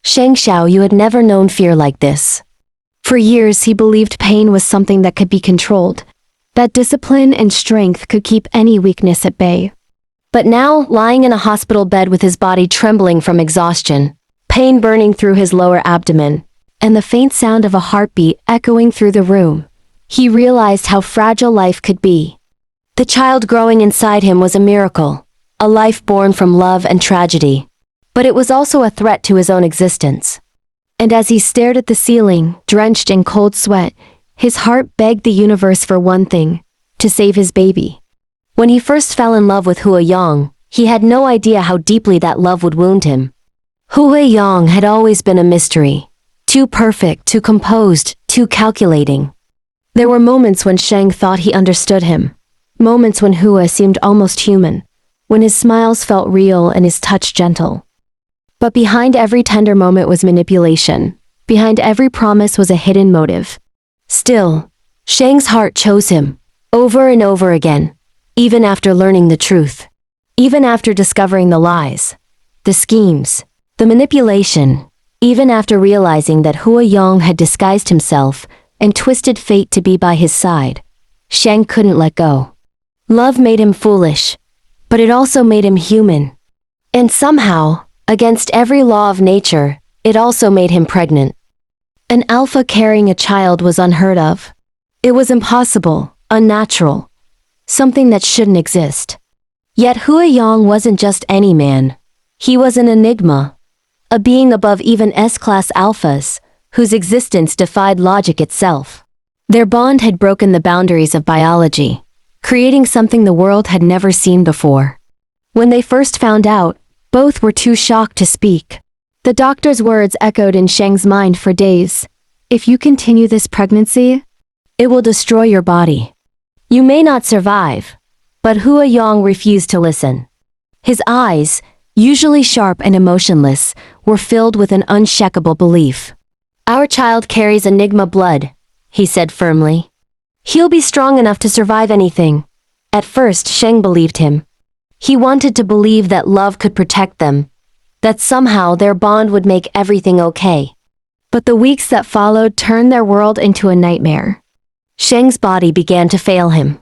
Sheng Shao You had never known fear like this. For years he believed pain was something that could be controlled, that discipline and strength could keep any weakness at bay. But now, lying in a hospital bed with his body trembling from exhaustion, pain burning through his lower abdomen, and the faint sound of a heartbeat echoing through the room, he realized how fragile life could be. The child growing inside him was a miracle, a life born from love and tragedy. But it was also a threat to his own existence. And as he stared at the ceiling, drenched in cold sweat, his heart begged the universe for one thing: to save his baby. When he first fell in love with Hua Yong, he had no idea how deeply that love would wound him. Hua Yong had always been a mystery. Too perfect, too composed, too calculating. There were moments when Sheng thought he understood him. Moments when Hua seemed almost human. When his smiles felt real and his touch gentle. But behind every tender moment was manipulation. Behind every promise was a hidden motive. Still, Sheng's heart chose him, over and over again, even after learning the truth. Even after discovering the lies, the schemes, the manipulation, even after realizing that Hua Yong had disguised himself and twisted fate to be by his side, Sheng couldn't let go. Love made him foolish, but it also made him human. And somehow, against every law of nature, it also made him pregnant. An alpha carrying a child was unheard of. It was impossible, unnatural, something that shouldn't exist. Yet Hua Yong wasn't just any man. He was an enigma, a being above even S-class alphas, whose existence defied logic itself. Their bond had broken the boundaries of biology, creating something the world had never seen before. When they first found out, both were too shocked to speak. The doctor's words echoed in Sheng's mind for days. If you continue this pregnancy, it will destroy your body. You may not survive. But Hua Yong refused to listen. His eyes, usually sharp and emotionless, were filled with an unshakable belief. Our child carries enigma blood, he said firmly. He'll be strong enough to survive anything. At first, Sheng believed him. He wanted to believe that love could protect them, that somehow their bond would make everything okay. But the weeks that followed turned their world into a nightmare. Sheng's body began to fail him.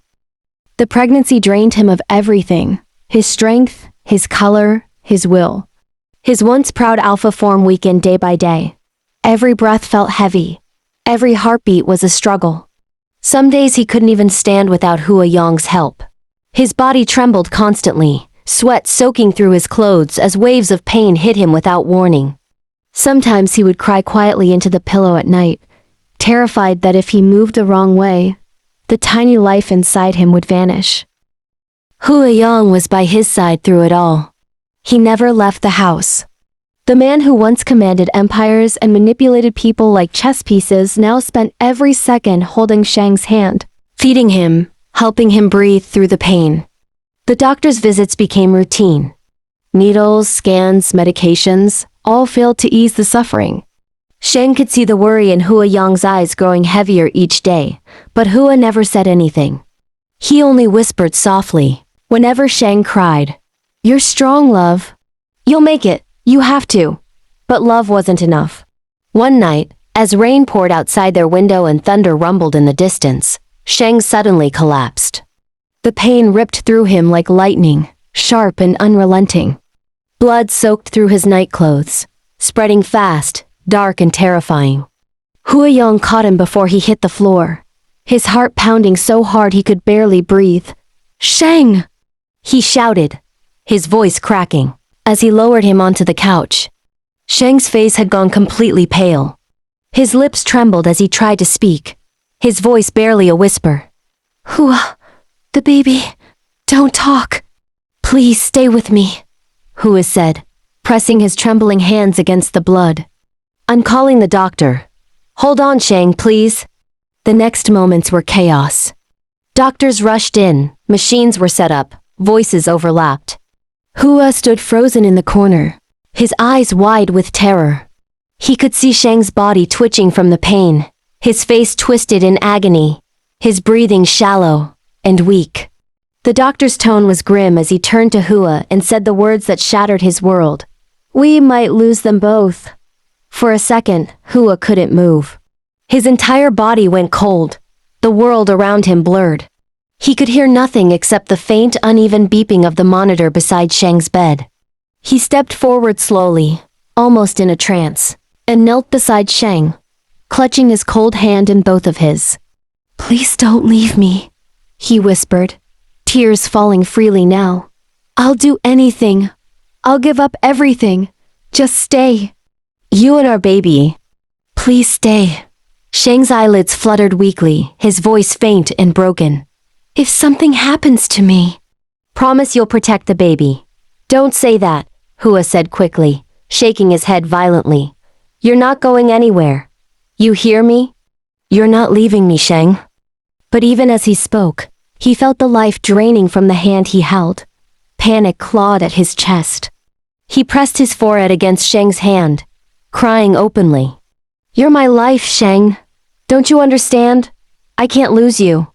The pregnancy drained him of everything: his strength, his color, his will. His once proud alpha form weakened day by day. Every breath felt heavy. Every heartbeat was a struggle. Some days he couldn't even stand without Hua Yong's help. His body trembled constantly, sweat soaking through his clothes as waves of pain hit him without warning. Sometimes he would cry quietly into the pillow at night, terrified that if he moved the wrong way, the tiny life inside him would vanish. Hua Yong was by his side through it all. He never left the house. The man who once commanded empires and manipulated people like chess pieces now spent every second holding Sheng's hand, feeding him, helping him breathe through the pain. The doctor's visits became routine. Needles, scans, medications, all failed to ease the suffering. Sheng could see the worry in Hua Yong's eyes growing heavier each day, but Hua never said anything. He only whispered softly, whenever Sheng cried, "You're strong, love. You'll make it. You have to." But love wasn't enough. One night, as rain poured outside their window and thunder rumbled in the distance, Sheng suddenly collapsed. The pain ripped through him like lightning, sharp and unrelenting. Blood soaked through his nightclothes, spreading fast, dark and terrifying. Hua Yong caught him before he hit the floor, his heart pounding so hard he could barely breathe. "Sheng!" he shouted, his voice cracking, as he lowered him onto the couch. Sheng's face had gone completely pale. His lips trembled as he tried to speak, his voice barely a whisper. "Hua, the baby, don't talk. Please stay with me," Hua said, pressing his trembling hands against the blood. "I'm calling the doctor. Hold on, Sheng, please." The next moments were chaos. Doctors rushed in, machines were set up, voices overlapped. Hua stood frozen in the corner, his eyes wide with terror. He could see Sheng's body twitching from the pain, his face twisted in agony, his breathing shallow and weak. The doctor's tone was grim as he turned to Hua and said the words that shattered his world. "We might lose them both. For a second, Hua couldn't move. His entire body went cold. The world around him blurred. He could hear nothing except the faint, uneven beeping of the monitor beside Sheng's bed. He stepped forward slowly, almost in a trance, and knelt beside Sheng, clutching his cold hand in both of his. "Please don't leave me," he whispered, tears falling freely now. "I'll do anything. I'll give up everything. Just stay. You and our baby. Please stay." Sheng's eyelids fluttered weakly, his voice faint and broken. "If something happens to me..." "Promise you'll protect the baby." "Don't say that," Hua said quickly, shaking his head violently. "You're not going anywhere. You hear me? You're not leaving me, Sheng." But even as he spoke, he felt the life draining from the hand he held. Panic clawed at his chest. He pressed his forehead against Sheng's hand, crying openly. "You're my life, Sheng. Don't you understand? I can't lose you.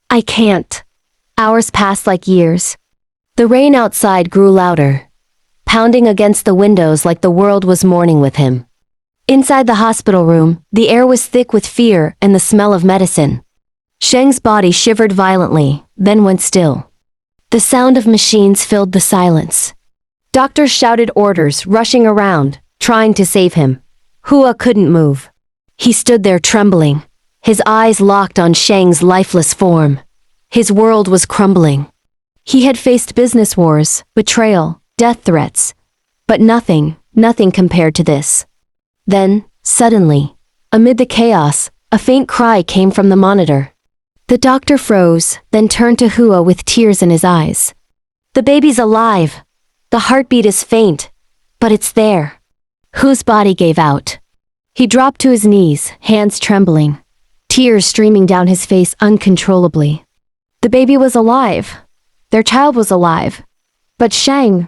I can't." Hours passed like years. The rain outside grew louder, pounding against the windows like the world was mourning with him. Inside the hospital room, the air was thick with fear and the smell of medicine. Sheng's body shivered violently, then went still. The sound of machines filled the silence. Doctors shouted orders, rushing around, trying to save him. Hua couldn't move. He stood there trembling, his eyes locked on Sheng's lifeless form. His world was crumbling. He had faced business wars, betrayal, death threats, but nothing compared to this. Then, suddenly, amid the chaos, a faint cry came from the monitor. The doctor froze, then turned to Hua with tears in his eyes. "The baby's alive. The heartbeat is faint, but it's there." Hua's body gave out. He dropped to his knees, hands trembling, tears streaming down his face uncontrollably. The baby was alive. Their child was alive. But Sheng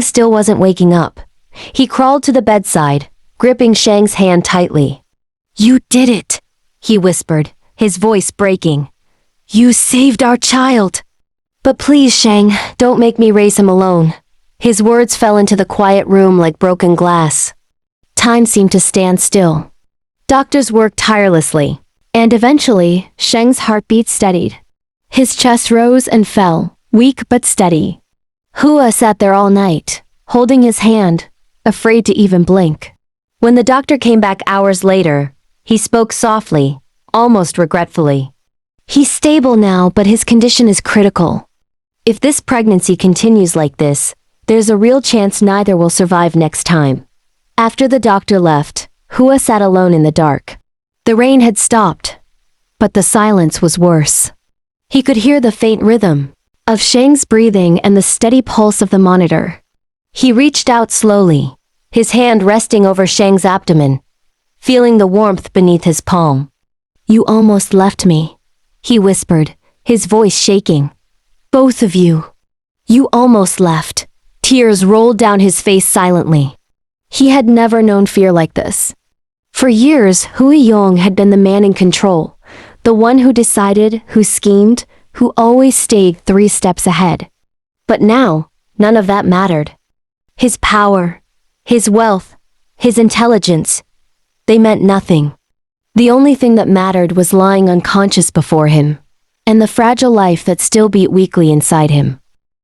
still wasn't waking up. He crawled to the bedside, gripping Sheng's hand tightly. "You did it," he whispered, his voice breaking. "You saved our child." "But please, Sheng, don't make me raise him alone." His words fell into the quiet room like broken glass. Time seemed to stand still. Doctors worked tirelessly, and eventually, Sheng's heartbeat steadied. His chest rose and fell, weak but steady. Hua sat there all night, holding his hand, afraid to even blink. When the doctor came back hours later, he spoke softly, almost regretfully. "He's stable now, but his condition is critical. If this pregnancy continues like this, there's a real chance neither will survive next time." After the doctor left, Hua sat alone in the dark. The rain had stopped, but the silence was worse. He could hear the faint rhythm of Sheng's breathing and the steady pulse of the monitor. He reached out slowly, his hand resting over Sheng's abdomen, feeling the warmth beneath his palm. "You almost left me," he whispered, his voice shaking. "Both of you. You almost left." Tears rolled down his face silently. He had never known fear like this. For years, Hua Yong had been the man in control, the one who decided, who schemed, who always stayed 3 steps ahead. But now, none of that mattered. His power, his wealth, his intelligence, they meant nothing. The only thing that mattered was lying unconscious before him, and the fragile life that still beat weakly inside him.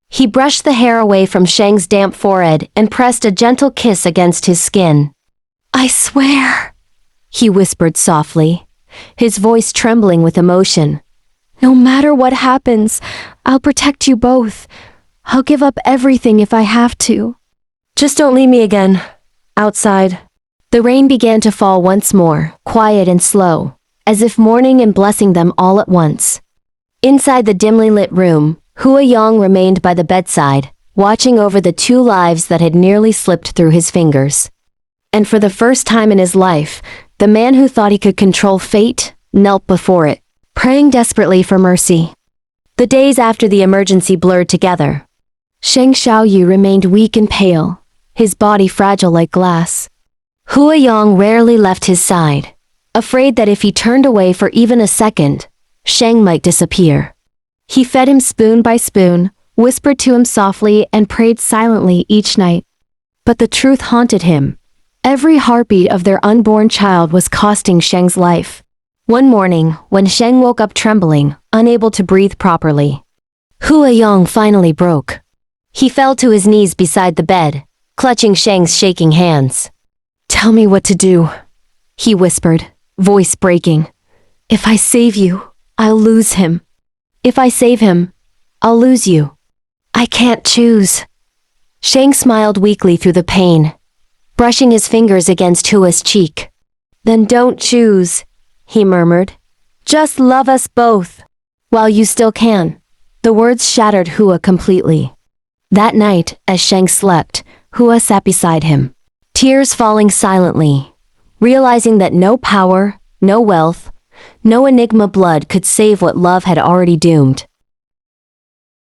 He brushed the hair away from Sheng's damp forehead and pressed a gentle kiss against his skin. "I swear," he whispered softly, his voice trembling with emotion. "No matter what happens, I'll protect you both. I'll give up everything if I have to. Just don't leave me again." Outside, the rain began to fall once more, quiet and slow, as if mourning and blessing them all at once. Inside the dimly lit room, Hua Yong remained by the bedside, watching over the 2 lives that had nearly slipped through his fingers. And for the first time in his life, the man who thought he could control fate knelt before it, praying desperately for mercy. The days after the emergency blurred together. Sheng Shao You remained weak and pale, his body fragile like glass. Hua Yong rarely left his side, afraid that if he turned away for even a second, Sheng might disappear. He fed him spoon by spoon, whispered to him softly, and prayed silently each night. But the truth haunted him. Every heartbeat of their unborn child was costing Sheng's life. One morning, when Sheng woke up trembling, unable to breathe properly, Hua Yong finally broke. He fell to his knees beside the bed, clutching Sheng's shaking hands. "Tell me what to do," he whispered, voice breaking. "If I save you, I'll lose him. If I save him, I'll lose you. I can't choose." Sheng smiled weakly through the pain, brushing his fingers against Hua's cheek. "Then don't choose," he murmured. "Just love us both, while you still can." The words shattered Hua completely. That night, as Sheng slept, Hua sat beside him, tears falling silently, realizing that no power, no wealth, no enigma blood could save what love had already doomed.